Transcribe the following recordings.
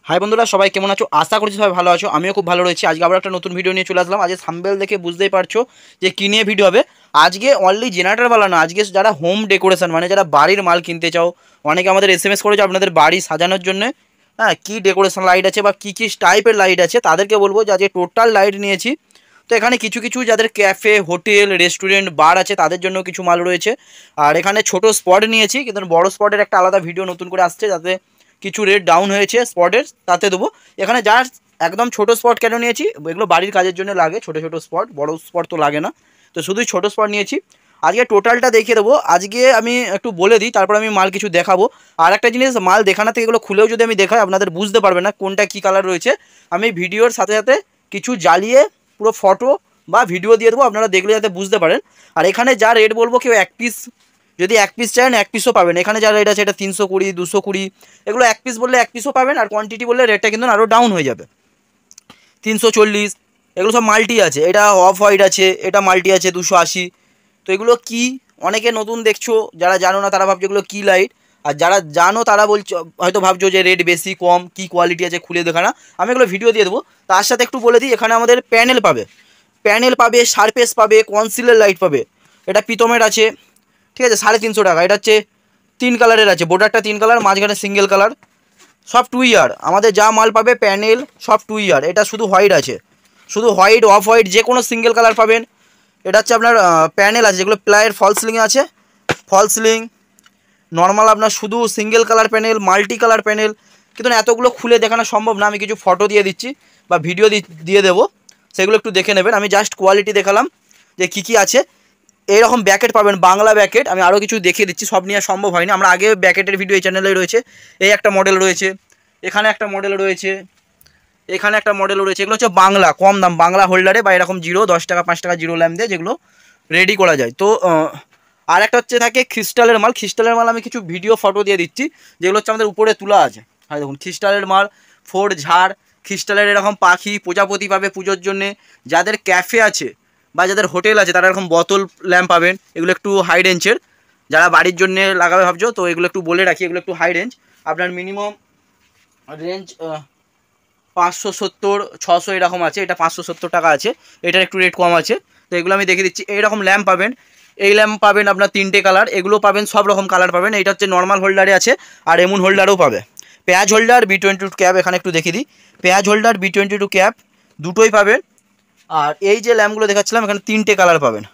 High বন্ধুরা, সবাই কেমন আছো? আশা করছি সবাই ভালো আছো। আমিও খুব ভালো রয়েছি। আজকে আবার একটা নতুন ভিডিও নিয়ে চলে আসলাম। আজকে থাম্বনেল দেখে বুঝতেই পারছো যে কী নিয়ে ভিডিও হবে। আজকে অনলি জেনারেটরওয়ালা না, আজকে যারা হোম ডেকোরেশন মানে যারা বাড়ির মাল কিনতে চাও, অনেকে আমাদের SMS করেছো আপনাদের বাড়ি সাজানোর জন্য। হ্যাঁ, কী ডেকোরেশন লাইট আছে বা কী কী টাইপের লাইট আছে তাদেরকে বলবো যে আজকে টোটাল লাইট নিয়েছি। তো এখানে কিছু কিছু যাদের ক্যাফে, হোটেল, রেস্টুরেন্ট, বার আছে তাদের জন্য কিছু মাল রয়েছে। আর এখানে ছোট স্পট নিয়েছি, কিন্তু বড় স্পটের একটা আলাদা ভিডিও নতুন করে আসছে, যাতে কিছু রেট ডাউন হয়েছে স্পটের, তাতে দেবো। এখানে যা একদম ছোট স্পট কেন নিয়েছি, এগুলো বাড়ির কাজের জন্য লাগে, ছোট ছোট স্পট, বড় স্পট তো লাগে না, তো শুধুই ছোট স্পট নিয়েছি। আজকে টোটালটা দেখিয়ে দেবো। আজকে আমি একটু বলে দিই, তারপর আমি মাল কিছু দেখাবো। আর একটা জিনিস, মাল দেখানো থেকে এগুলো খুলেও যদি আমি দেখাই আপনাদের বুঝতে পারবে না কোনটা কী কালার রয়েছে। আমি ভিডিওর সাথে সাথে কিছু জ্বালিয়ে পুরো ফটো বা ভিডিও দিয়ে দেবো, আপনারা দেখলে যাতে বুঝতে পারেন। আর এখানে যা রেট বলবো, কেউ এক পিস যদি এক পিস চান এক পিসও পাবেন। এখানে যা রেট আছে এটা 320, 220, এগুলো এক পিস বললে এক পিসও পাবেন, আর কোয়ান্টিটি বললে রেটটা কিন্তু আরও ডাউন হয়ে যাবে। 340, এগুলো সব মাল্টি আছে। এটা অফ হোয়াইট আছে, এটা মাল্টি আছে 280। তো এগুলো কি, অনেকে নতুন দেখছো, যারা জানো না তারা ভাবছো এগুলো কী লাইট, আর যারা জানো তারা বলছো, হয়তো ভাবছো যে রেট বেশি কম, কি কোয়ালিটি আছে খুলে দেখা না। আমি এগুলো ভিডিও দিয়ে দেবো। তার সাথে একটু বলে দিই, এখানে আমাদের প্যানেল পাবে, সারফেস পাবে, কনসিলার লাইট পাবে। এটা পিতমের আছে, ঠিক আছে, 350 টাকা। এটা হচ্ছে 3 কালারের আছে, বোর্ডারটা 3 কালার, মাঝখানে সিঙ্গেল কালার, সব 2 ইয়ার। আমাদের যা মাল পাবে প্যানেল সব 2 ইয়ার। এটা শুধু হোয়াইট আছে, শুধু হোয়াইট, অফ হোয়াইট, যে কোনো সিঙ্গেল কালার পাবেন। এটা হচ্ছে আপনার প্যানেল আছে, যেগুলো প্লায়ের ফল সিলিং আছে, ফল সিলিং নর্মাল আপনার শুধু single colour panel, multi colour panel. কিন্তু এতগুলো খুলে দেখানো সম্ভব না, আমি কিছু ফটো দিয়ে দিচ্ছি বা ভিডিও দিয়ে দেবো, সেগুলো একটু দেখে নেবেন। আমি জাস্ট কোয়ালিটি দেখালাম যে কী কী আছে। এইরকম ব্যাকেট পাবেন, বাংলা ব্যাকেট। আমি আরও কিছু দেখিয়ে দিচ্ছি, সব নিয়ে সম্ভব হয়নি। আমরা আগে ব্যাকেটের ভিডিও এই চ্যানেলেই রয়েছে। এই একটা মডেল রয়েছে, এখানে একটা মডেল রয়েছে, এখানে একটা মডেল রয়েছে। এগুলো হচ্ছে বাংলা, কম দাম বাংলা হোল্ডারে, বা এরকম 10 টাকা 5 টাকা জিরো ল্যাম্প দিয়ে যেগুলো রেডি করা যায়। তো আর একটা হচ্ছে থাকে ক্রিস্টালের মাল। ক্রিস্টালের মাল আমি কিছু ভিডিও ফটো দিয়ে দিচ্ছি, যেগুলো হচ্ছে আমাদের উপরে তোলা আছে। হ্যাঁ দেখুন, ক্রিস্টালের মাল, ফোর ঝাড়, ক্রিস্টালের এরকম পাখি, প্রজাপতি পাবে পুজোর জন্যে। যাদের ক্যাফে আছে বা যাদের হোটেল আছে তারা এরকম বোতল ল্যাম্প পাবেন। এগুলো একটু হাই রেঞ্জের, যারা বাড়ির জন্য লাগাবে ভাবছো তো এগুলো একটু বলে রাখি, এগুলো একটু হাই রেঞ্জ। আপনার মিনিমাম রেঞ্জ 570, 600 এরকম আছে। এটা 570 টাকা আছে, এটার একটু রেট কম আছে। তো এগুলো আমি দেখে দিচ্ছি। এইরকম ল্যাম্প পাবেন, এই ল্যাম্প পাবেন আপনার 3টে কালার, এগুলো পাবেন সব রকম কালার পাবেন। এটা হচ্ছে নর্মাল হোল্ডারে আছে, আর এমন হোল্ডারও পাবে। পেঁয়াজ হোল্ডার, B22 ক্যাপ, এখানে একটু দেখিয়ে দিই। পেঁয়াজ হোল্ডার, B22 ক্যাপ দুটোই পাবেন। আর এই যে ল্যাম্পগুলো দেখাচ্ছিলাম, এখানে 3টে কালার পাবেন।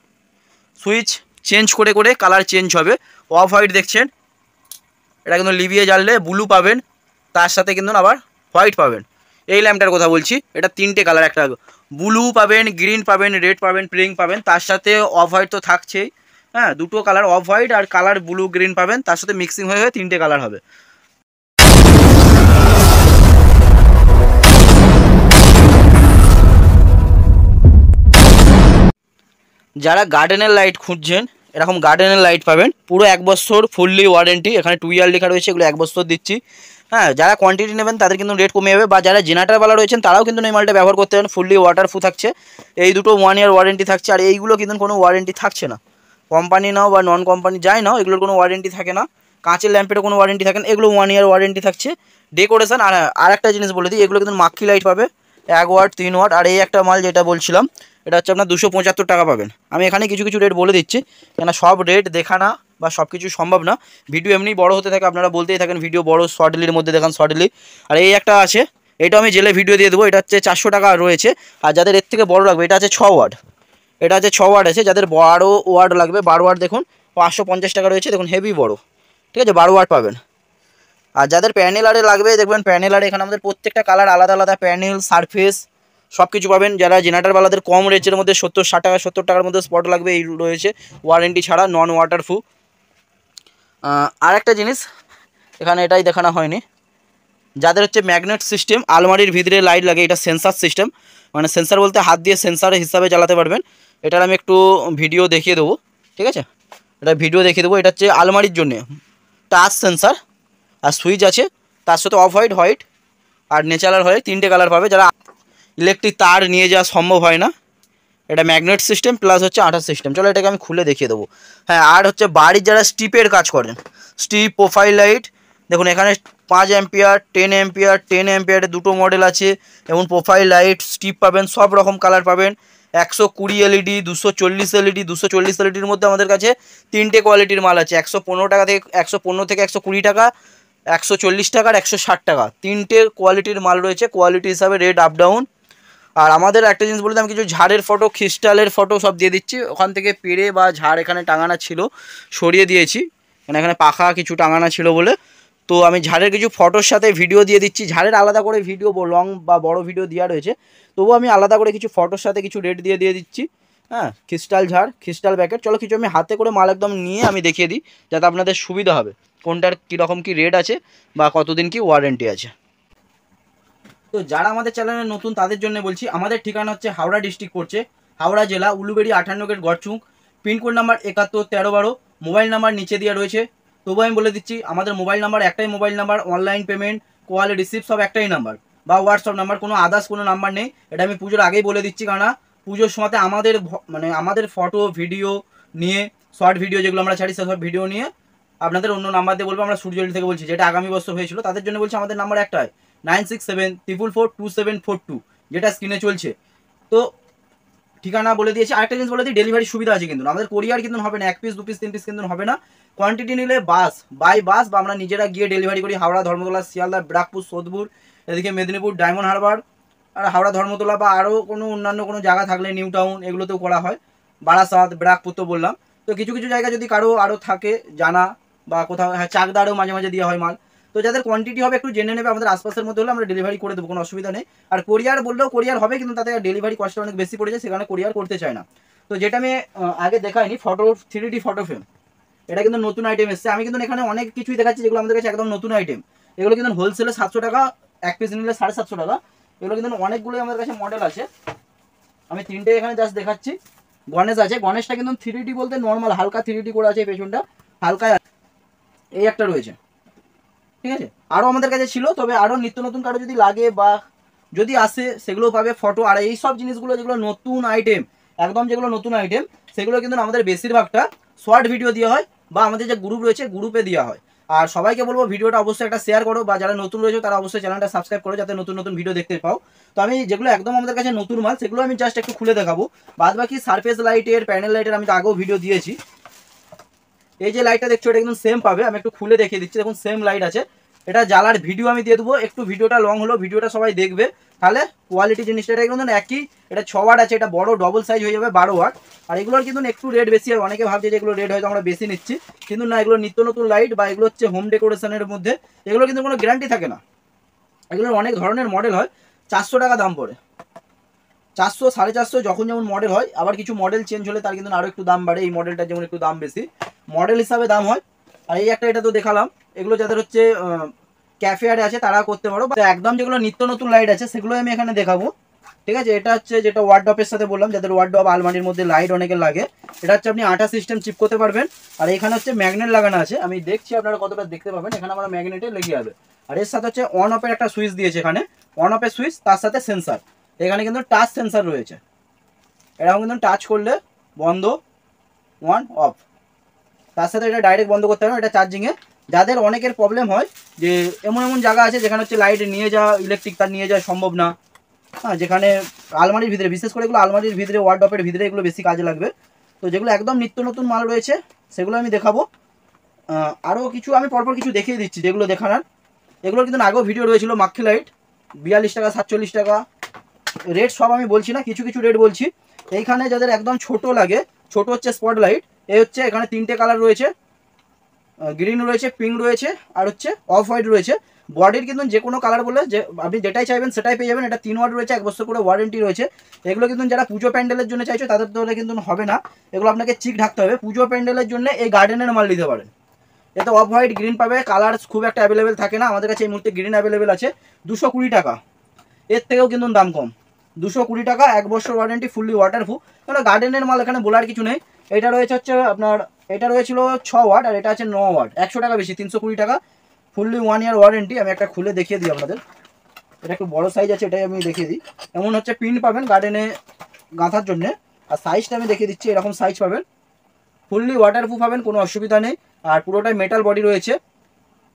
সুইচ চেঞ্জ করে করে কালার চেঞ্জ হবে। অফ হোয়াইট দেখছেন, এটা কিন্তু লিভিয়ে জ্বাললে ব্লু পাবেন, তার সাথে কিন্তু আবার হোয়াইট পাবেন। এই ল্যাম্পটার কথা বলছি, এটা 3টে কালার, একটা ব্লু পাবেন, গ্রিন পাবেন, রেড পাবেন, পিঙ্ক পাবেন, তার সাথে অফ হোয়াইট তো থাকছেই। হ্যাঁ, দুটো কালার, অফ হোয়াইট আর কালার ব্লু গ্রিন পাবেন, তার সাথে মিক্সিং হয়ে 3টে কালার হবে। যারা গার্ডেনের লাইট খুঁজছেন, এরকম গার্ডেনের লাইট পাবেন, পুরো 1 বছর ফুললি ওয়ারেন্টি। এখানে 2 ইয়ার লেখা রয়েছে, এগুলো 1 বছর দিচ্ছি। হ্যাঁ, যারা কোয়ান্টিটি নেবেন তাদের কিন্তু রেট কমে যাবে, বা যারা জেনারেটরওয়ালা রয়েছেন তারাও কিন্তু এই মালটা ব্যবহার করতে পারেন। ফুললি ওয়াটারপ্রুফ থাকছে, এই দুটো 1 ইয়ার ওয়ারেন্টি থাকছে। আর এইগুলো কিন্তু কোনো ওয়ারেন্টি থাকছে না, কোম্পানি নাও বা নন কোম্পানি যাই নাও, এগুলোর কোনো ওয়ারেন্টি থাকে না। কাঁচের ল্যাম্পেরও কোনো ওয়ারেন্টি থাকে না, এগুলো 1 ইয়ার ওয়ারেন্টি থাকছে। ডেকোরেশন আর একটা জিনিস বলে দিই, এগুলো কিন্তু মাক্কি লাইট পাবে, 1 ওয়াট, 3 ওয়াট। আর এই একটা মাল যেটা বলছিলাম, এটা হচ্ছে আপনার 275 টাকা পাবেন। আমি এখানে কিছু কিছু রেট বলে দিচ্ছি, কেন সব রেট দেখানা বা সব কিছু সম্ভব না। ভিডিও এমনি বড় হতে থাকে, আপনারা বলতেই থাকেন ভিডিও বড়, শর্টলির মধ্যে দেখান শর্টলি। আর এই একটা আছে, এটা আমি জেলে ভিডিও দিয়ে দেবো। এটা হচ্ছে 400 টাকা রয়েছে। আর যাদের এর থেকে বড় লাগবে, এটা আছে 6 ওয়াট, এটা আছে 6 ওয়াট আছে। যাদের 12 ওয়াট লাগবে, 12 ওয়াট দেখুন 550 টাকা রয়েছে। দেখুন হেভি বড়, ঠিক আছে, 12 ওয়াট পাবেন। আর যাদের প্যানেল আরে লাগবে, দেখবেন প্যানেল আরে এখানে আমাদের প্রত্যেকটা কালার আলাদা আলাদা, প্যানেল, সারফেস সব কিছু পাবেন। যারা জেনারেটরওয়ালাদের কম রেঞ্জের মধ্যে 70-60 টাকা, 70 টাকার মধ্যে স্পট লাগবে, এই রয়েছে ওয়ারেন্টি ছাড়া, নন ওয়াটারপ্রুফ। আর একটা জিনিস এখানে এটাই দেখানো হয়নি, যাদের হচ্ছে ম্যাগনেট সিস্টেম, আলমারির ভিতরে লাইট লাগে, এটা সেন্সার সিস্টেম, মানে সেন্সার বলতে হাত দিয়ে সেন্সার হিসাবে জ্বালাতে পারবেন। এটার আমি একটু ভিডিও দেখিয়ে দেবো, ঠিক আছে, এটা ভিডিও দেখিয়ে দেবো। এটা হচ্ছে আলমারির জন্যে টাচ সেন্সার, আর সুইচ আছে, তার সাথে of white, white R natural হয়, 3টে কালার পাবে। যারা ইলেকট্রিক তার নিয়ে যাওয়া সম্ভব হয় না, এটা ম্যাগনেট সিস্টেম প্লাস হচ্ছে আঠার সিস্টেম। চলো এটাকে আমি খুলে দেখিয়ে দেবো। হ্যাঁ, আর হচ্ছে বাড়ির যারা স্টিপের কাজ করেন, স্টিপ, প্রোফাইল লাইট, দেখুন এখানে 5 অ্যাম্পিয়ার, 10 অ্যাম্পিয়ার, 10 অ্যাম্পিয়ারের দুটো মডেল আছে এবং প্রোফাইল লাইট স্ট্রিপ পাবেন, সব রকম কালার পাবেন। 120 এলইডি, 240 এলইডি, 240 এলইডির মধ্যে আমাদের কাছে তিনটে কোয়ালিটির মাল আছে। 115 টাকা থেকে 115 থেকে 120 টাকা, 140 টাকা আর 160 টাকা, তিনটে কোয়ালিটির মাল রয়েছে। কোয়ালিটি হিসাবে রেট আপ ডাউন। আর আমাদের একটা জিনিস বলতে, আমি কিছু ঝাড়ের ফটো, ক্রিস্টালের ফটো সব দিয়ে দিচ্ছি। ওখান থেকে পেড়ে বা ঝাড় এখানে টাঙানো ছিল, সরিয়ে দিয়েছি, এখানে পাখা কিছু টাঙানো ছিল বলে। তো আমি ঝাড়ের কিছু ফটোর সাথে ভিডিও দিয়ে দিচ্ছি। ঝাড়ের আলাদা করে ভিডিও লং বা বড় ভিডিও দেওয়া রয়েছে, তবুও আমি আলাদা করে কিছু ফটোর সাথে কিছু রেট দিয়ে দিচ্ছি। হ্যাঁ, ক্রিস্টাল ঝাড়, ক্রিস্টাল প্যাকেট। চলো কিছু আমি হাতে করে মাল একদম নিয়ে আমি দেখিয়ে দিই, যাতে আপনাদের সুবিধা হবে কোনটার কীরকম কী রেট আছে বা কতদিন কি ওয়ারেন্টি আছে। তো যারা আমাদের চ্যানেলে নতুন তাদের জন্য বলছি, আমাদের ঠিকানা হচ্ছে হাওড়া ডিস্ট্রিক্ট পড়ছে, হাওড়া জেলা, Uluberia 58 gate Garchung, pin code number 711312, mobile number নিচে দেওয়া রয়েছে। তবু আমি বলে দিচ্ছি, আমাদের মোবাইল নাম্বার একটাই mobile number, online payment, call receive সব একটাই নাম্বার, বা হোয়াটসঅ্যাপ নাম্বার, কোনো আদার্স কোনো নাম্বার নেই। এটা আমি পুজোর আগেই বলে দিচ্ছি, কারণ পুজোর সময়তে আমাদের ফটো ভিডিও নিয়ে, শর্ট ভিডিও যেগুলো আমরা ছাড়ি সেসব ভিডিও নিয়ে আপনাদের অন্য নাম্বার দিয়ে বলবো। আমরা সূর্যলি থেকে বলছি, যেটা আগামী বছর হয়েছিল, তাদের জন্য বলছি আমাদের নাম্বার একটাই 9674442742, যেটা স্ক্রিনে চলছে। তো ঠিকানা বলে দিয়েছি। আরেকটা জিনিস বলে দিই, ডেলিভারি সুবিধা আছে কিন্তু, আমাদের কোরিয়ার কিন্তু হবে না, 1 পিস 2 পিস 3 পিস কিন্তু হবে না। কোয়ান্টিটি নিলে বাই বাস বা আমরা নিজেরা গিয়ে ডেলিভারি করি। হাওড়া, ধর্মতলা, শিয়ালদা, ব্রাকপুর, সোদপুর, এদিকে মেদিনীপুর, ডায়মন্ড হারবার, আর হাওড়া, ধর্মতলা বা আরও কোনো অন্যান্য কোনো জায়গা থাকলে নিউ টাউন, এগুলোতেও করা হয়। বারাসাত, ব্রাকপুর তো বললাম। তো কিছু কিছু জায়গা যদি কারো আরও থাকে জানা, বা কোথাও, হ্যাঁ, চাকদারও মাঝে মাঝে দেওয়া হয় মাল। তো যাদের কোয়ান্টিটি হবে একটু জেনে নেবে, আমাদের আশপাশের মধ্যে হলে আমরা ডেলিভারি করে দেবো, কোনো অসুবিধা নেই। আর কোরিয়ার বললেও কোরিয়ার হবে, কিন্তু তাতে ডেলিভারি কস্টটা অনেক বেশি পড়ে যায়, সেখানে কোরিয়ার করতে চায় না। তো যেটা আমি আগে দেখাইনি, ফটো 3D ফটো ফ্রেম, এটা কিন্তু নতুন আইটেম এসছে। আমি কিন্তু এখানে অনেক কিছুই দেখাচ্ছি যেগুলো আমাদের কাছে একদম নতুন আইটেম। এগুলো কিন্তু হোলসেলে 700 টাকা, এক পিস নিলে 750 টাকা। এগুলো কিন্তু অনেকগুলোই আমাদের কাছে মডেল আছে। আমি তিনটে এখানে জাস্ট দেখাচ্ছি। গণেশ আছে, গণেশটা কিন্তু 3D বলতে নর্মাল হালকা 3D করে আছে, পেছনটা হালকা, এই একটা রয়েছে, ঠিক আছে। আরও আমাদের কাছে ছিল, তবে আরও নিত্য নতুন কারো যদি লাগে বা যদি আসে সেগুলো পাবে ফটো। আর এই সব জিনিসগুলো যেগুলো নতুন আইটেম, একদম যেগুলো নতুন আইটেম, সেগুলো কিন্তু আমাদের বেশিরভাগটা শর্ট ভিডিও দেওয়া হয়, বা আমাদের যে গ্রুপ রয়েছে গ্রুপে দেওয়া হয়। আর সবাইকে বলবো ভিডিওটা অবশ্যই একটা শেয়ার করো, বা যারা নতুন রয়েছে তারা অবশ্যই চ্যানেলটা সাবস্ক্রাইব করো, যাতে নতুন নতুন ভিডিও দেখতে পাও। তো আমি যেগুলো একদম আমাদের কাছে নতুন মাল, সেগুলো আমি জাস্ট একটু খুলে দেখাবো। বাদ বাকি সারফেস লাইটের, প্যানেল লাইটের আমি তো আগেও ভিডিও দিয়েছি। এই যে লাইটটা দেখছো, এটা কিন্তু সেম পাবে, আমি একটু খুলে দেখিয়ে দিচ্ছি। দেখুন সেম লাইট আছে, এটা জ্বালার ভিডিও আমি দিয়ে দেবো। একটু ভিডিওটা লং হলো, ভিডিওটা সবাই দেখবে, তাহলে কোয়ালিটি জিনিসটা এটা কিন্তু একই। এটা 6 ওয়াট আছে, এটা বড় ডবল সাইজ হয়ে যাবে 12 ওয়াট। আর এগুলোর কিন্তু একটু রেট বেশি হয়, অনেকে ভাবছে যে এগুলো রেট হয়তো আমরা বেশি নিচ্ছি, কিন্তু না, এগুলো নিত্য নতুন লাইট, বা এগুলো হচ্ছে হোম ডেকোরেশনের মধ্যে। এগুলো কিন্তু কোনো গ্যারান্টি থাকে না, এগুলোর অনেক ধরনের মডেল হয়। 400 টাকা দাম পড়ে, 400 450 যখন যেমন মডেল হয়। আবার কিছু মডেল চেঞ্জ হলে তার কিন্তু আরও একটু দাম বাড়ে, এই মডেলটার যেমন একটু দাম বেশি, মডেল হিসাবে দাম হয়। আর এই একটা, এটা তো দেখালাম, এগুলো যাদের হচ্ছে ক্যাফে আরে আছে তারা করতে পারো। একদম যেগুলো নিত্য নতুন লাইট আছে সেগুলো আমি এখানে দেখাবো, ঠিক আছে। এটা হচ্ছে যেটা ওয়ার্ডরোবের সাথে বললাম, যাদের ওয়ার্ডরোব আলমারির মধ্যে লাইট অনেকের লাগে, এটা হচ্ছে আপনি আঠা সিস্টেম চিপ করতে পারবেন। আর এখানে হচ্ছে ম্যাগনেট লাগানো আছে, আমি দেখছি আপনারা কতটা দেখতে পাবেন, এখানে আমরা ম্যাগনেটে লেগে যাবে। আর এর সাথে হচ্ছে অন অফের একটা সুইচ দিয়েছে, এখানে অন অফের সুইচ, তার সাথে সেন্সার। এখানে কিন্তু টাচ সেন্সার রয়েছে, এরকম কিন্তু টাচ করলে বন্ধ, অন অফ, তার সাথে এটা ডাইরেক্ট বন্ধ করতে হবে। এটা চার্জিংয়ে, যাদের অনেকের প্রবলেম হয় যে এমন এমন জায়গা আছে যেখানে হচ্ছে লাইট নিয়ে যাওয়া, ইলেকট্রিক তার নিয়ে যাওয়া সম্ভব না, হ্যাঁ, যেখানে আলমারির ভিতরে, বিশেষ করে এগুলো আলমারির ভিতরে, ওয়ার্ডরোবের ভিতরে এগুলো বেশি কাজে লাগবে। তো যেগুলো একদম নিত্য নতুন মাল রয়েছে সেগুলো আমি দেখাবো। আরও কিছু আমি পরপর কিছু দেখিয়ে দিচ্ছি যেগুলো দেখানোর। এগুলো কিন্তু আগেও ভিডিও রয়েছিল। মাক্ষী লাইট 42 টাকা, 47 টাকা, রেট সব আমি বলছি না, কিছু কিছু রেট বলছি। এইখানে যাদের একদম ছোট লাগে, ছোট হচ্ছে স্পট লাইট, এই হচ্ছে এখানে 3টে কালার রয়েছে, গ্রিন রয়েছে, পিঙ্ক রয়েছে, আর হচ্ছে অফ হোয়াইট রয়েছে। বডির কিন্তু যে কোনো কালার বলে যে আপনি যেটাই চাইবেন সেটাই পেয়ে যাবেন। এটা 3 ওয়াট রয়েছে, 1 বছর করে ওয়ারেন্টি রয়েছে। এগুলো কিন্তু যারা পুজো প্যান্ডেলের জন্য চাইছো তাদের তো কিন্তু হবে না, এগুলো আপনাকে চিক ঢাকতে হবে। পুজো প্যান্ডেলের জন্য এই গার্ডেনের মাল নিতে পারেন। এতে অফ হোয়াইট, গ্রিন পাবে, কালার খুব একটা অ্যাভেলেবেল থাকে না। আমাদের কাছে এই মুহূর্তে গ্রিন অ্যাভেলেবেল আছে 220 টাকা, এর থেকেও কিন্তু দাম কম। 220 টাকা, 1 বছর ওয়ারেন্টি, ফুললি ওয়াটারপ্রুফ। কারণ গার্ডেনের মাল এখানে বলার কিছু নেই। এটা রয়েছে হচ্ছে আপনার, এটা রয়েছিল 6 ওয়াট, আর এটা আছে 9 ওয়াট, 100 টাকা বেশি, 320 টাকা, ফুললি 1 ইয়ার ওয়ারেন্টি। আমি একটা খুলে দেখিয়ে দিই আপনাদের, এটা একটু বড় সাইজ আছে, এটাই আমি দেখিয়ে দিই। এমন হচ্ছে পিন পাবেন গার্ডেনে গাঁথার জন্যে। আর সাইজটা আমি দেখিয়ে দিচ্ছি, এরকম সাইজ পাবেন, ফুললি ওয়াটারপ্রুফ পাবেন, কোনো অসুবিধা নেই। আর পুরোটাই মেটাল বডি রয়েছে।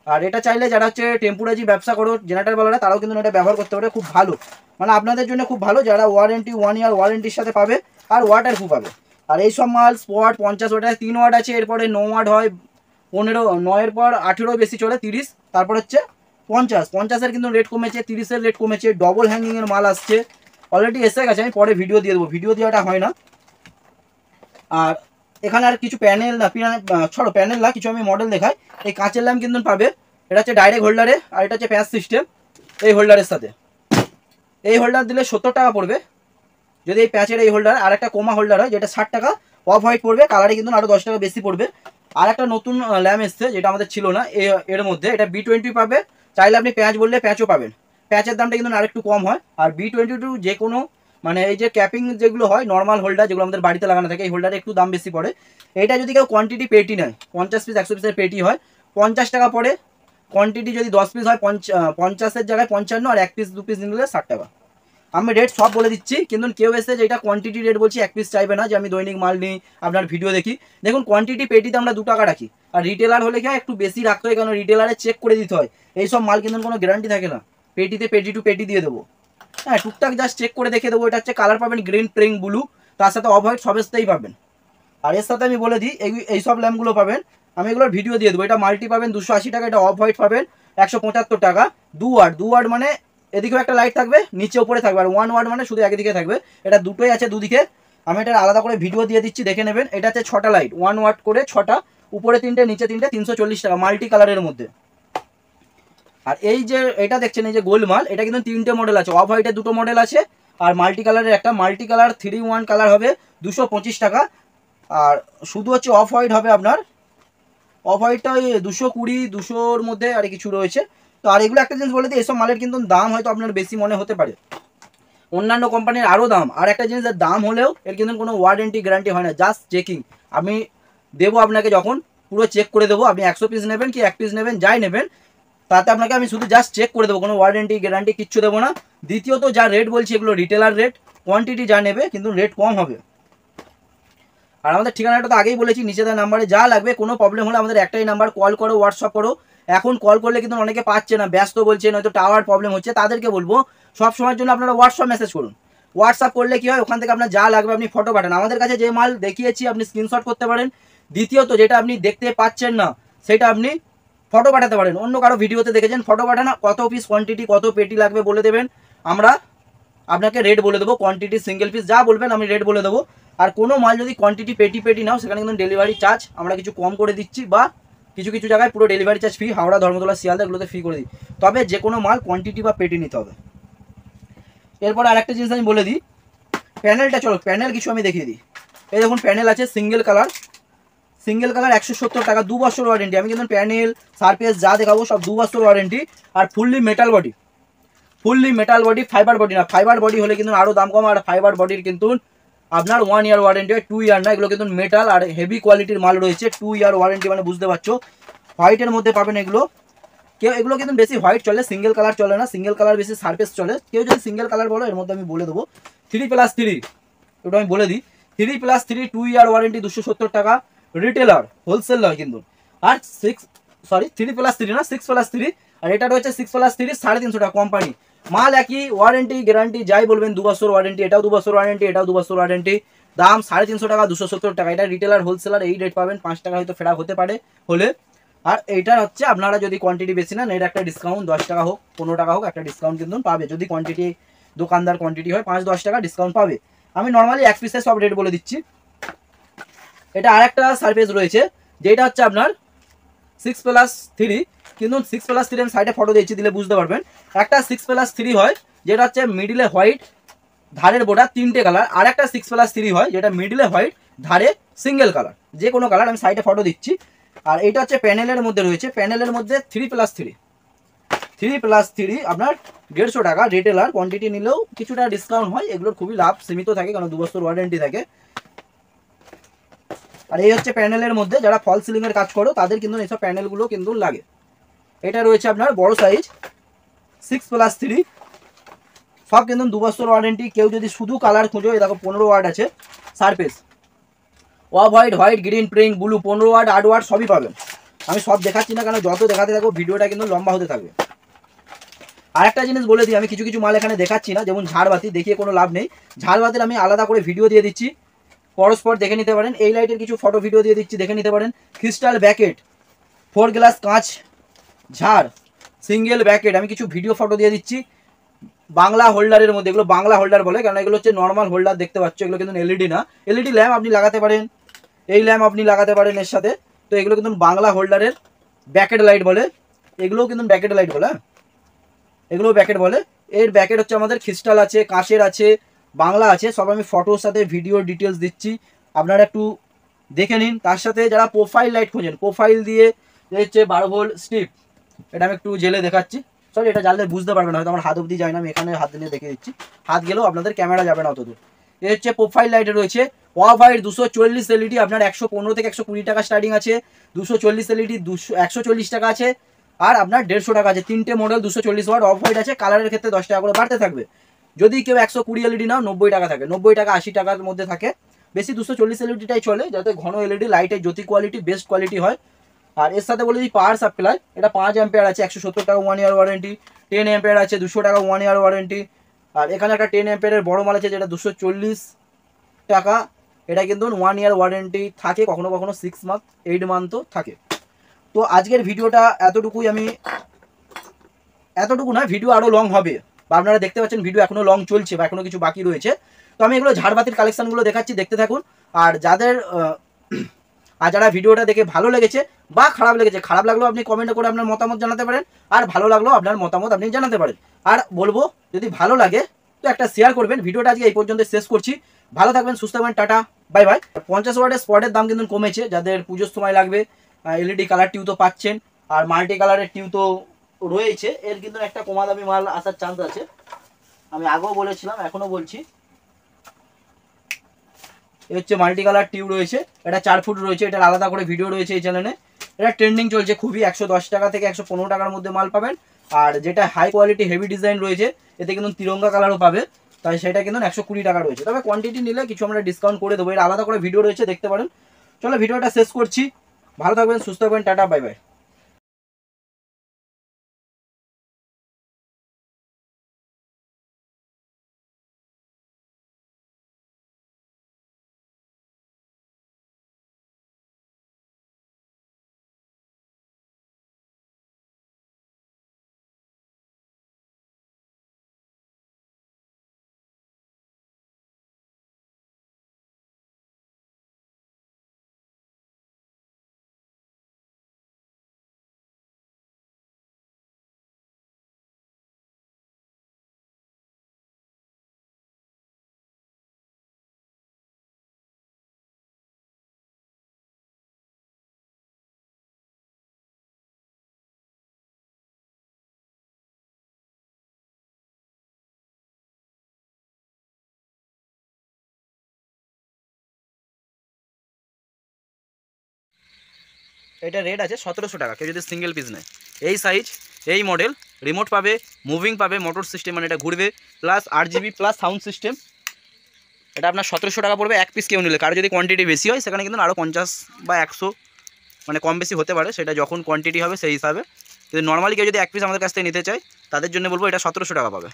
আর এটা চাইলে যারা হচ্ছে টেম্পোরারি ব্যবসা করো জেনারেটরওয়ালারা, তারাও কিন্তু এটা ব্যবহার করতে পারে, খুব ভালো, মানে আপনাদের জন্য খুব ভালো, যারা ওয়ারেন্টি 1 ইয়ার ওয়ারেন্টির সাথে পাবে আর ওয়াটার প্রুফ পাবে। আর এই সব মাল স্পট 50 ওয়াটের 3 ওয়াট আছে, এরপরে 9 ওয়াট হয়, 15, 9-এর পর 18 বেশি চলে, 30, তারপর হচ্ছে 50-50-এর কিন্তু রেট কমেছে, 30-এর রেট কমেছে, ডবল হ্যাঙ্গিংয়ের মাল আসছে, অলরেডি এসে গেছে, আমি পরে ভিডিও দিয়ে দেবো, ভিডিও দেওয়াটা হয় না। আর এখানে আর কিছু প্যানেল না, ছড়ো প্যানেল না, কিছু আমি মডেল দেখাই। এই কাঁচের ল্যাম্প কিন্তু পাবে, এটা হচ্ছে ডাইরেক্ট হোল্ডারে, আর এটা হচ্ছে প্যাচ সিস্টেম। এই হোল্ডারের সাথে এই হোল্ডার দিলে 70 টাকা পড়বে যদি এই প্যাচের এই হোল্ডার, আর একটা কোমা হোল্ডার হয় যেটা 60 টাকা, অফ হোয়াইট পড়বে, কালারে কিন্তু আরও 10 টাকা বেশি পড়বে। আর একটা নতুন ল্যাম্প এসছে যেটা আমাদের ছিল না এর মধ্যে, এটা B20 পাবে, চাইলে আপনি প্যাচ বললে প্যাচও পাবেন, প্যাচের দামটা কিন্তু আরেকটু কম হয়। আর B22 যে কোনো মানে এই যে ক্যাপিং যেগুলো হয় নর্মাল হোল্ডার যেগুলো আমাদের বাড়িতে লাগানো থাকে, এই হোল্ডারে একটু দাম বেশি পড়ে। এটা যদি কেউ কোয়ান্টিটি পেটি নেয়, 50 পিস 100 পিসের পেটি হয়, 50 টাকা পড়ে। কোয়ান্টিটি যদি 10 পিস হয় 50-এর জায়গায় 55, আর 1 পিস 2 পিস নিলে 60 টাকা। আমি রেট সব বলে দিচ্ছি, কিন্তু কেউ এসে যেটা কোয়ান্টিটি রেট বলছি 1 পিস চাইবে না যে আমি দৈনিক মাল নিই আপনার ভিডিও দেখি। দেখুন কোয়ান্টিটি পেটিতে আমরা 2 টাকা রাখি, আর রিটেলার হলে কি হয় একটু বেশি রাখতে হয়, কারণ রিটেলারে চেক করে দিতে হয়, এইসব মাল কিন্তু কোনো গ্যারান্টি থাকে না, পেটিতে পেটি টু পেটি দিয়ে দেবো, হ্যাঁ টুকটাক জাস্ট চেক করে দেখে দেবো। এটা হচ্ছে কালার পাবেন গ্রিন, পিঙ্ক, ব্লু, তার সাথে অফ হোয়াইট সবেতেই পাবেন। আর এর সাথে আমি বলে দিই এইসব ল্যাম্পগুলো পাবেন, আমি এগুলোর ভিডিও দিয়ে দেবো। এটা মাল্টি পাবেন 280 টাকা, এটা অফ হোয়াইট পাবেন 175 টাকা। 2 ওয়াট মানে এদিকেও একটা লাইট থাকবে, নিচে উপরে থাকবে, আর 1 ওয়াট মানে শুধু একদিকে থাকবে, এটা দুটোই আছে দুদিকে। আমি এটা আলাদা করে ভিডিও দিয়ে দিচ্ছি, দেখে নেবেন। এটা হচ্ছে 6টা লাইট, 1 ওয়াট করে 6টা, উপরে 3টে নিচে 3টে, 340 টাকা, মাল্টি কালারের মধ্যে। আর এই যে এটা দেখছেন এই যে গোলমাল, এটা কিন্তু 3টে মডেল আছে, অফ হোয়াইটের 2টো মডেল আছে, আর মাল্টি কালারের একটা, মাল্টি কালার 3-in-1 কালার হবে 225 টাকা। আর শুধু হচ্ছে অফ হোয়াইট হবে আপনার, অফ হোয়াইটটা ওই 220, 200-র মধ্যে আর কিছু রয়েছে। তো আর এগুলো একটা জিনিস বলে দিই, এসব মালের কিন্তু দাম হয়তো আপনার বেশি মনে হতে পারে, অন্যান্য কোম্পানির আরও দাম। আর একটা জিনিসের দাম হলেও এর কিন্তু কোনো ওয়ারেন্টি গ্যারান্টি হয় না, জাস্ট চেকিং। আমি দেবো আপনাকে যখন, পুরো চেক করে দেবো, আপনি 100 পিস নেবেন কি 1 পিস নেবেন, যাই নেবেন, তাতে আপনাকে আমি শুধু জাস্ট চেক করে দেবো, কোনো ওয়ারেন্টি গ্যারান্টি কিচ্ছু দেবো না। দ্বিতীয়ত যা রেট বলছি এগুলো রিটেলার রেট, কোয়ান্টিটি যা নেবে কিন্তু রেট কম হবে। আর আমাদের ঠিকানাটা তো আগেই বলেছি, নিচে দেওয়া নাম্বারে যা লাগবে, কোনো প্রবলেম হলে আমাদের একটাই নাম্বার, কল করো, হোয়াটসঅ্যাপ করো। এখন কল করলে কিন্তু অনেকে পাচ্ছে না, ব্যস্ত বলছে, নয়তো টাওয়ার প্রবলেম হচ্ছে, তাদেরকে বলবো সব সময়ের জন্য আপনারা হোয়াটসঅ্যাপ মেসেজ করুন। হোয়াটসঅ্যাপ করলে কি হয়, ওখান থেকে আপনার যা লাগবে আপনি ফটো পাঠান, আমাদের কাছে যে মাল দেখিয়েছি আপনি স্ক্রিনশট করতে পারেন। দ্বিতীয়ত যেটা আপনি দেখতে পাচ্ছেন না সেটা আপনি ফটো পাঠাতে পারেন, অন্য কারো ভিডিওতে দেখেছেন, ফটো পাঠান, কত পিস কোয়ান্টিটি কত পেটি লাগবে বলে দেবেন, আমরা আপনাকে রেট বলে দেবো, কোয়ান্টিটি সিঙ্গেল পিস যা বলবেন আমি রেট বলে দেবো। আর কোনো মাল যদি কোয়ান্টিটি পেটি নাও, সেখানে কিন্তু ডেলিভারি চার্জ আমরা কিছু কম করে দিচ্ছি, বা কিছু কিছু জায়গায় পুরো delivery charge free, Howrah, Dharmatala, Sealdah এগুলোতে ফ্রি করে দিই। তবে যে কোনো মাল কোয়ান্টিটি বা পেটি নিতে হবে। এরপর আরেকটা জিনিস আমি বলে দিই, প্যানেলটা, চলো প্যানেল কিছু আমি দেখিয়ে দিই। এই দেখুন প্যানেল আছে সিঙ্গেল কালার, 170 টাকা, 2 বছর ওয়ারেন্টি। আমি কিন্তু প্যানেল সারফেস যা দেখাবো সব 2 বছর ওয়ারেন্টি। আর fully metal body, fibre body না, ফাইবার বডি হলে কিন্তু আরও দাম কম, আর ফাইবার বডির কিন্তু আপনার 1 ইয়ার ওয়ারেন্টি হয়, 2 ইয়ার না, এগুলো কিন্তু মেটাল আর হেভি কোয়ালিটির মাল রয়েছে, 2 ইয়ার ওয়ারেন্টি মানে বুঝতে পারছো। হোয়াইটের মধ্যে পাবেন এগুলো, কেউ এগুলো কিন্তু বেশি হোয়াইট চলে, সিঙ্গেল কালার চলে না, সিঙ্গেল কালার বেশি সারফেস চলে। কেউ যদি সিঙ্গেল কালার বলো, এর মধ্যে আমি বলে দেবো 3+3, ওটা আমি বলে দিই, 3+3 2 ইয়ার ওয়ারেন্টি, 270 টাকা, রিটেলার, হোলসেল নয় কিন্তু। আর 3+3 না, 6+3, আর এটা রয়েছে 6+3 350 টাকা কোম্পানি, মাল একই, ওয়ারেন্টি গ্যারান্টি যাই বলবেন 2 বছর ওয়ারেন্টি, এটাও 2 বছর ওয়ারেন্টি, এটাও 2 বছর ওয়ারেন্টি, দাম 350 টাকা, 270 টাকা। এটা রিটেলার হোলসেলার এই রেট পাবেন, 5 টাকা হয়তো ফেরা হতে পারে হলে। আর এইটা হচ্ছে আপনারা যদি কোয়ান্টিটি বেশি নেন, এর একটা ডিসকাউন্ট 10 টাকা হোক 15 টাকা হোক, একটা ডিসকাউন্ট কিন্তু পাবে, যদি কোয়ান্টিটি দোকানদার কোয়ান্টিটি হয় 5-10 টাকা ডিসকাউন্ট পাবে। আমি নর্মালি 1 পিসের সব রেট বলে দিচ্ছি। এটা আরেকটা সারফেস রয়েছে যেটা হচ্ছে আপনার 6+3, কিন্তু 6+3 আমি সাইডে ফটো দিয়েছি, দিলে বুঝতে পারবেন। একটা 6+3 হয় যেটা হচ্ছে মিডিলে হোয়াইট, ধারের বর্ডার 3টে কালার, আর একটা 6+3 হয় যেটা মিডিলে হোয়াইট, ধারে সিঙ্গেল কালার, যে কোনো কালার, আমি সাইডে ফটো দিচ্ছি। আর এটা হচ্ছে প্যানেলের মধ্যে রয়েছে, প্যানেলের মধ্যে 3+3 আপনার 150 টাকা, রিটেলার কোয়ান্টিটি নিলেও কিছুটা ডিসকাউন্ট হয়, এগুলোর খুবই লাভ সীমিত থাকে, কারণ 2 বছর ওয়ারেন্টি থাকে। আর এই হচ্ছে প্যানেলের মধ্যে যারা ফল সিলিং এর কাজ করো তাদের কিন্তু এইসব প্যানেলগুলো কিন্তু লাগে। এটা রয়েছে আপনার বড় সাইজ 6+3, সব কিন্তু 2 বছর ওয়ারেন্টি। কেউ যদি শুধু কালার খুঁজো, এই দেখো 15 ওয়াট আছে surface, off white, white, green, pink, blue, 15 watt, 8 watt সবই পাবেন, আমি সব দেখাচ্ছি না, কারণ যত দেখাতে থাকবো ভিডিওটা কিন্তু লম্বা হতে থাকবে। আরেকটা জিনিস বলে দিই, আমি কিছু কিছু মাল এখানে দেখাচ্ছি না, যেমন ঝাড়বাতি দেখিয়ে কোনো লাভ নেই। ঝাড়বাতির আমি আলাদা করে ভিডিও দিয়ে দিচ্ছি, পরস্পর দেখে নিতে পারেন। এই লাইটের কিছু ফটো ভিডিও দিয়ে দিচ্ছি, দেখে নিতে পারেন। ক্রিস্টাল ব্যাকেট, 4 গ্লাস কাঁচ ঝাড়, সিঙ্গেল ব্যাকেট, আমি কিছু ভিডিও ফটো দিয়ে দিচ্ছি। বাংলা হোল্ডারের মধ্যে, এগুলো বাংলা হোল্ডার বলে, কারণ এগুলো হচ্ছে নর্মাল হোল্ডার দেখতে পাচ্ছ, এগুলো কিন্তু এলইডি না। এলইডি ল্যাম্প আপনি লাগাতে পারেন, এই ল্যাম্প আপনি লাগাতে পারেন এর সাথে। তো এগুলো কিন্তু বাংলা হোল্ডারের ব্যাকেট লাইট বলে, এগুলোও কিন্তু ব্যাকেট লাইট বলে, এগুলোও ব্যাকেট বলে। এর ব্যাকেট হচ্ছে আমাদের ক্রিস্টাল আছে, কাঁচের আছে, বাংলা আছে, সব আমি ফটোর সাথে ভিডিও ডিটেলস দিচ্ছি, আপনারা একটু দেখে নিন। তার সাথে যারা প্রোফাইল লাইট খোঁজেন, প্রোফাইল দিয়ে হচ্ছে 12 ভোল্ট স্ট্রিপ, এটা আমি একটু জেলে দেখাচ্ছি। সরি, এটা জ্বাললে বুঝতে পারবেন না, হয়তো আমার হাত অবধি যায় না, আমি এখানে হাত দিয়ে দেখে দিচ্ছি, হাত গেলেও আপনাদের ক্যামেরা যাবে না অতদূর। এ হচ্ছে প্রোফাইল লাইটে রয়েছে ওয়াভ হাইট 240 এলইডি, আপনার 115 থেকে 120 টাকা স্টার্টিং আছে। 240 এলইডি 140 টাকা আছে, আর আপনার 150 টাকা আছে। তিনটে মডেল 240 ওয়াট অফ হোয়াইট আছে, কালারের ক্ষেত্রে 10 টাকা করে বাড়তে থাকবে। যদি কেউ 120 এলইডি নাও 90 টাকা থাকে, 90 টাকা 80 টাকার মধ্যে থাকে। বেশি 240 এলইডিটাই চলে, যাতে ঘন এলইডি লাইটের জ্যোতি কোয়ালিটি বেস্ট কোয়ালিটি হয়। আর এর সাথে বলে দিই পাওয়ার সাপ্লাই, এটা 5 অ্যাম্পিয়ার আছে, 170 টাকা 1 ইয়ার ওয়ারেন্টি। 10 অ্যাম্পিয়ার আছে, 200 টাকা 1 ইয়ার ওয়ারেন্টি। আর এখানে একটা 10 অ্যাম্পিয়ারের বড় মাল আছে, যেটা 240 টাকা, এটা কিন্তু 1 ইয়ার ওয়ারেন্টি থাকে, কখনো কখনো 6 মান্থ 8 মান্থও থাকে। তো আজকের ভিডিওটা এতটুকুই, আমি এতটুকু নয়, ভিডিও আরও লং হবে, বা আপনারা দেখতে পাচ্ছেন ভিডিও এখনও লং চলছে বা এখনও কিছু বাকি রয়েছে। তো আমি এগুলো ঝাড়বাতির কালেকশানগুলো দেখাচ্ছি, দেখতে থাকুন। আর যারা ভিডিওটা দেখে ভালো লেগেছে বা খারাপ লেগেছে, খারাপ লাগলেও আপনি কমেন্ট করে আপনার মতামত জানাতে পারেন, আর ভালো লাগলেও আপনার মতামত আপনি জানাতে পারেন। আর বলবো, যদি ভালো লাগে তো একটা শেয়ার করবেন। ভিডিওটা আজকে এই পর্যন্ত শেষ করছি, ভালো থাকবেন, সুস্থ থাকবেন, টাটা বাই বাই। 50 ওয়াটের স্পটের দাম কিন্তু কমেছে, যাদের পুজোর সময় লাগবে। এলইডি কালার টিউ তো পাচ্ছেন, আর মাল্টি কালারের টিউ তো রয়েছে, এর কিন্তু একটা কমা দামি মাল আসার চান্স আছে, আমি আগেও বলেছিলাম এখনও বলছি। এ হচ্ছে মাল্টি কালার টিউব রয়েছে, এটা 4 ফুট রয়েছে, এটার আলাদা করে ভিডিও রয়েছে এই চ্যানেলে। এটা ট্রেন্ডিং চলছে খুবই, 110 টাকা থেকে 115 টাকার মধ্যে মাল পাবেন। আর যেটা হাই কোয়ালিটি হেভি ডিজাইন রয়েছে, এতে কিন্তু তিরঙ্গা কালারও পাবে, তাই সেটা কিন্তু 120 টাকা রয়েছে। তবে কোয়ান্টিটি নিলে কিছু আমরা ডিসকাউন্ট করে দেবো, এর আলাদা করে ভিডিও রয়েছে, দেখতে পারেন। চলো ভিডিওটা শেষ করছি, ভালো থাকবেন, সুস্থ থাকবেন, টাটা বাই বাই। এটা রেট আছে 1700 টাকা, কেউ যদি সিঙ্গেল পিস নেয়। এই সাইজ, এই মডেল, রিমোট পাবে, মুভিং পাবে, মোটর সিস্টেম, মানে এটা ঘুরবে, plus 8 GB plus sound system. এটা আপনার 1700 টাকা পড়বে এক পিস কেউ নিলে। কারো যদি কোয়ান্টিটি বেশি হয়, সেখানে কিন্তু আরও 50 বা 100 মানে কম বেশি হতে পারে, সেটা যখন কোয়ান্টিটি হবে সেই হিসাবে। কিন্তু নর্মালি কেউ যদি এক পিস আমাদের কাছ থেকে নিতে চায়, তাদের জন্য বলবো এটা 1700 টাকা পাবে।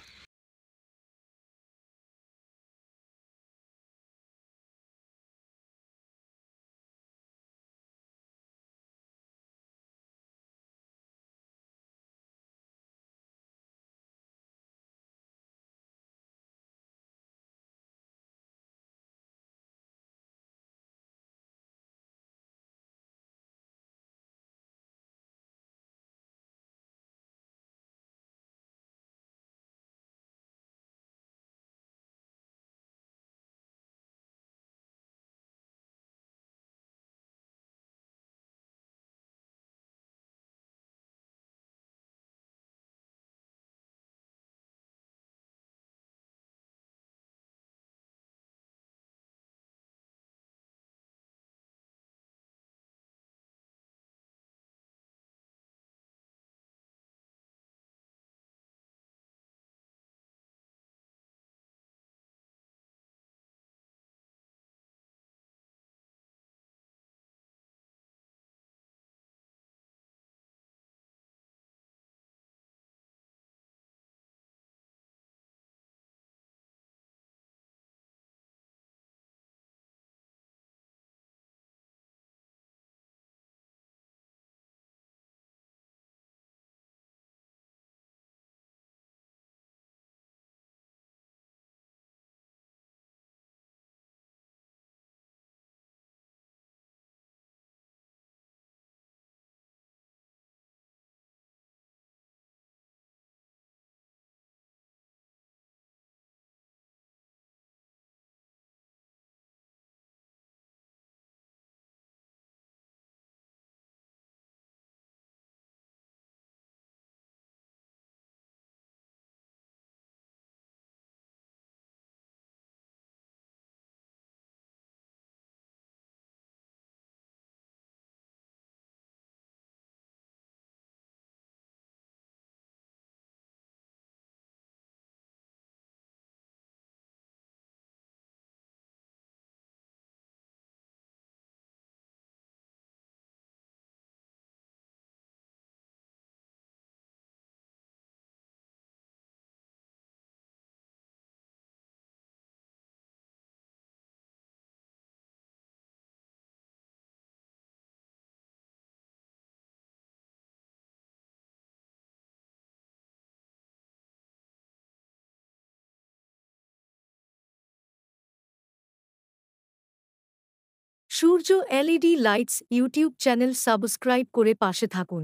Surya LED lights YouTube channel subscribe করে পাশে থাকুন।